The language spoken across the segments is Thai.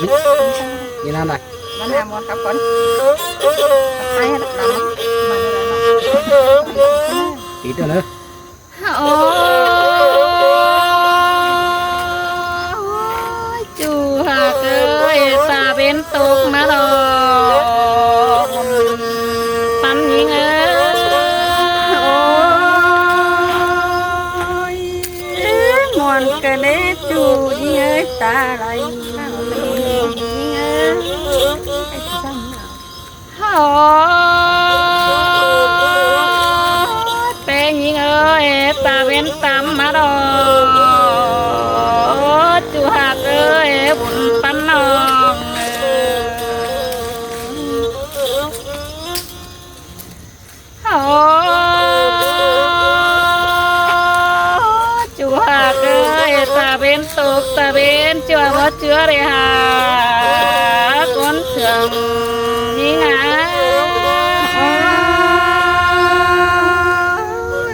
như nào nàyมันหามอนกับคนใช้ให้ดำมันอะไรเนาะ ít rồi nữa โอ้ยจูหากเอ้ยตาเป็นตกมาดอกปันยิงเอ้ยโอ้ยมวนกระเดจูยิงเอ้ยตาไหลยิงเอ้ยโอ้แป้งยิงเอ้ยตาเป็นตำมาดอกจูหากเอ้ยบุญปันน้องโอ้จูหากเอ้ยตาเป็นตกตาเป็นจัวว่าเจือเลยหาคนเถื่องยิงอ่ะ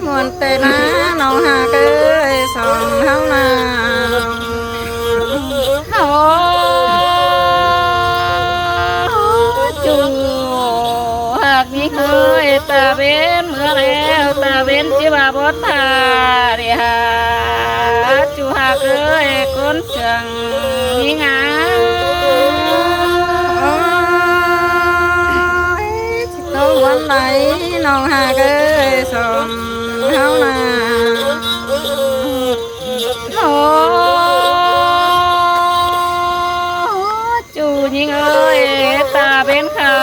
มวนเตนะน้องหากเอ้ยสองเฮานาโอ้จูหากนี้เคยตาเป็นเมื่อแล้วตาเป็นจิบาบทาเดียจูหากเอ้ยคนเสียงยิงอ่ะต้องวันไหนน้องหากเอ้ยสองเฮานาโอ้จูยิงเอ้ยตาเป็นเขา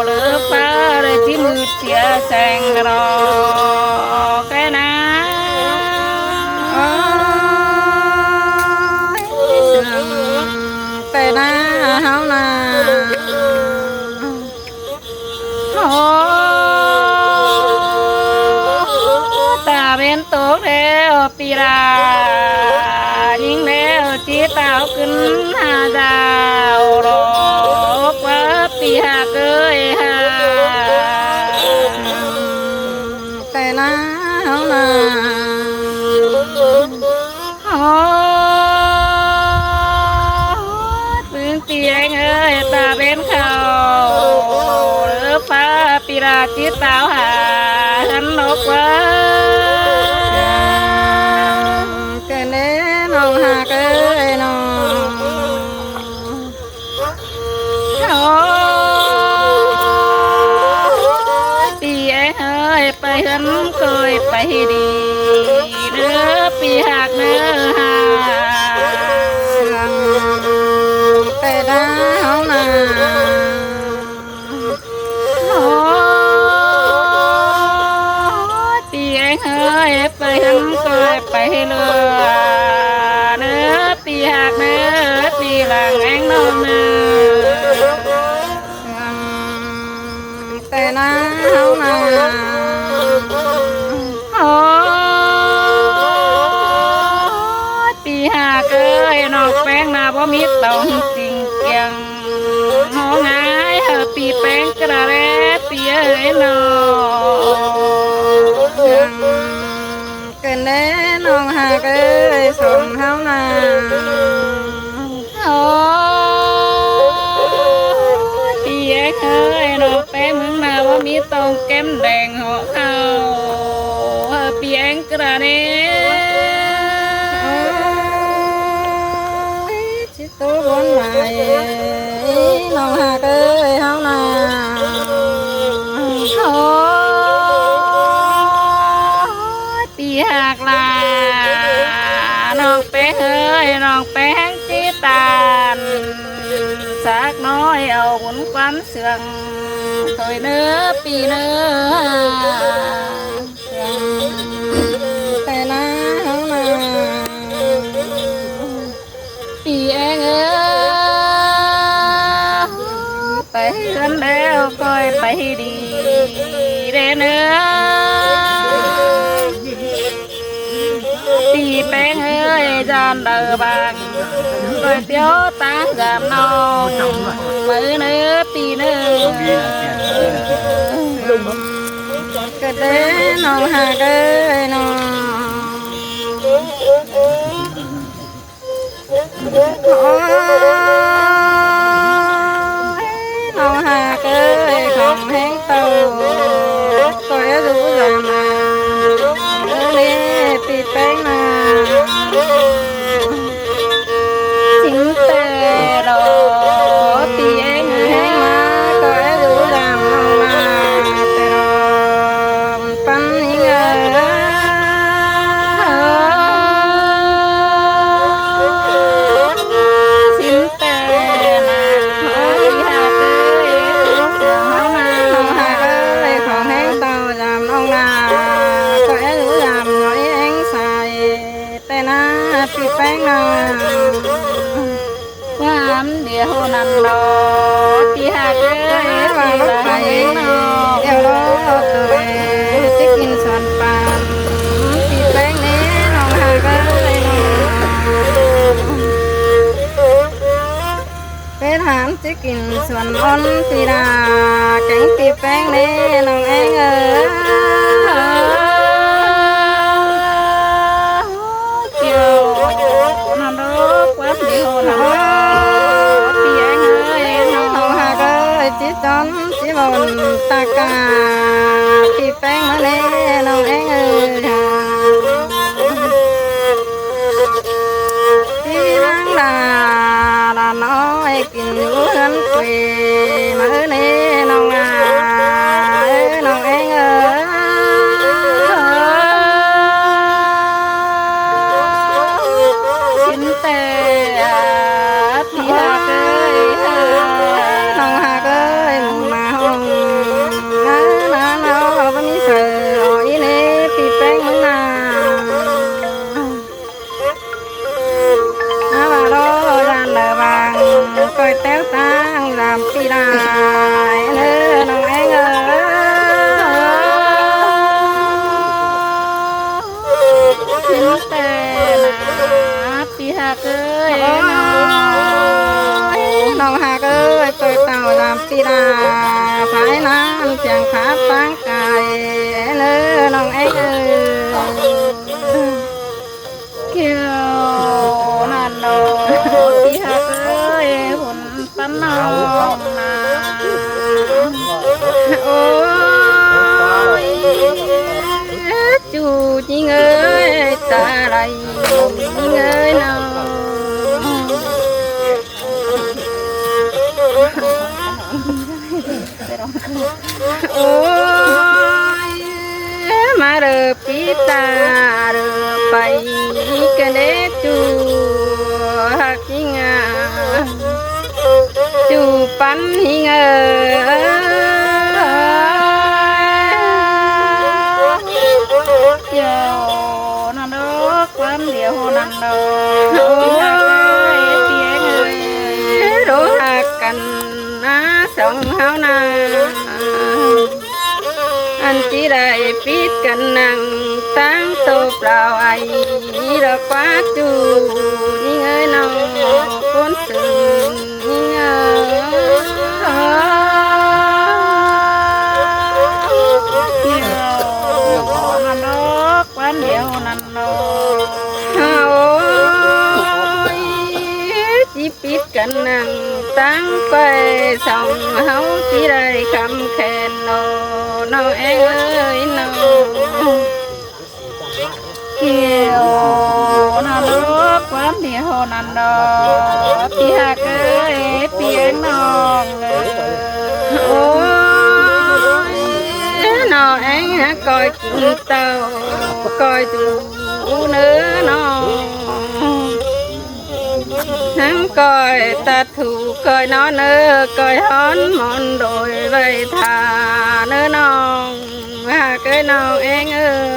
หรือฟ้าเลยที่มือเสียแสงรอแค่นั้นแต่หน้าเฮานาโอ้ตาเป็นตกแล้วปีรายิงแล้วจีตาวขึ้นหาดาวรอกว่าปีหาเกยหาแต่หน้าเฮานาโอ้ปืนเตียงเอ้ยตาเป็นเขาหรือฟ้าปีราจีตาวหาหันนกว่าเกินเด้น้องหาเกยน้องโอ้ปีเอ้ยไปหันเคยไปดีเด้อปีหักเด้อหาแต่ดาวนาโอ้ปีเอ้ยไปหันเคยไปเลือเด้อปีหักเด้อปีหลังแองน้องเด้อแต่หน้าเฮานาโอ้ปีหาเกยนอกแป้งนาบ่มีต้องจริงเกียงหอง่ายเฮอปีแป้งกระเรปีเอ้ยนอเกินแน่น้องหาเกยสมเฮานาโอ้ปีเอ้ยนอกแป้งมึงนาบ่มีต้องแก้มแดงหอเขาเปียงกระเรชิโตบนไหลน้องหาเกยเฮานาโอ้ปีหักลาน้องแป้งเอ้ยน้องแป้งจีตานสักน้อยเอาบุญควันเสื่องเคยเนื้อปีเนื้อแต่หน้าเฮานาปีเอ้ยไปกันแล้วค่อยไปดีเด้อเนื้อปีแป้งเอ้ยจานเดือบางโดยเตี้ยวตากับน้องมือเนื้อปีเนื้อก็เด้น้องหาเกยน้อง น้องหากเอ้ยของแห้งเต่าก็รู้จำมาเล่ปีแป้งนาchính tề đó tiếng hẹn mà có đủ làm mà tề đó pan nhớ chính tề là hỡi hà tươi hỡi hà ơi còn hẹn tao làm ông là có đủ làm nói anh xài tề na pi bánh na ngắm địa hồ nằm đó thì hạt ơi và lúc phải nó đeo đó tươi tích in son pan thì bánh nè nó hạt ơi cái thảm tích in son on thì là cánh thì bánh nè nó anh ơi chiều nằm đó quá địa hồ nằm chỉ trốn chỉ buồn ta cả thì bánh mà nè nông anh ơi thì nắng là nói kinh ngưỡng quê mà nè nông nông anh ơi chính tề thì hạt ơi nông hạt ơi mà hồng nó có mi sờ hỏi nè thì bánh mừng na nó bà đó ra lờ vàng coi téo tang làm phi đài nữa nông anh ơi chính tề là phi hạt ơi nông hạt ơi tôi tàu làm phi đà phải nam chàng khá bán cài nữa nông ấy ơi kêu nàn đồ phi hạt ơi hồn pan nông ôi chú chị ơi ta đây chị ơi nào ôi mà được pita được bay cái đấy chú hạt nga chú pan hinga chiều nó đó quán địa hồ nằm đó đổ hạt cành sông háo na anh chỉ đại biết cành nặng tán tô đào ai đã quá chu nhưng ơi nào con sừng nằm đó quán điệu nằm đó chỉ biết cành nặng tán quay sông háo chỉ đại cầm khen nó em ơi nó kiều nó nước quán thì hồ nằm đó thì hạt ơi tiếng non ôi nó anh coi chừng tàu coi chú nữa nó hắn coi ta thủ coi nó nữa coi hón mòn đồi vậy thà nữa non cái nào em ơi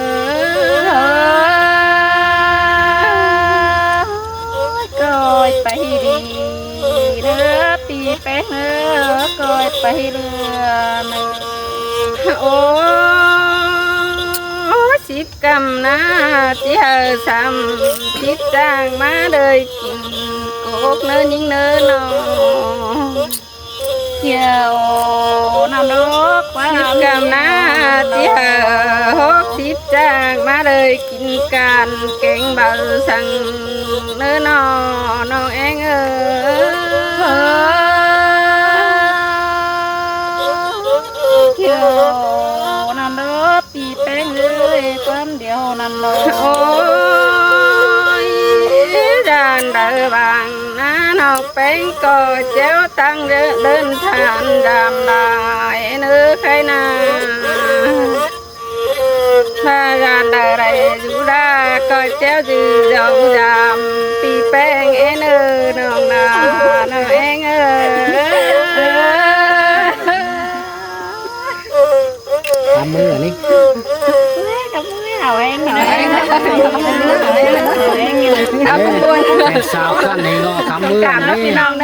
coi phải đi nữa pi bé nữa coi phải nữa ôi xíp cầm na chỉ hờ xăm xíp trang má đời cột nơi những nơi nó chiều nằm đó quá cầm na chỉ hờ hốt xíp trang มาเลยกินกันเก่งเบาสั่งเนื้อนอน้องเองเกี่ยวนั่นเด้อปีแป้งเลยความเดียวนั่นเด้อโอ้ยจานเด้อบางนะน้องแป้งก็เจ้าตั้งเดินทางดำลายเนื้อใครนา Pha gan đời này dù đa coi chéo gì dòng dàm Tì bèn én ơ nông nà nông én ơ ทำมือนี่ Cảm ơn hào én hào én Cảm ơn เป็นสาวขั้นในงอทำมือนี่กำ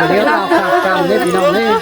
เดียวเอากำเดียวพี่น้องนี่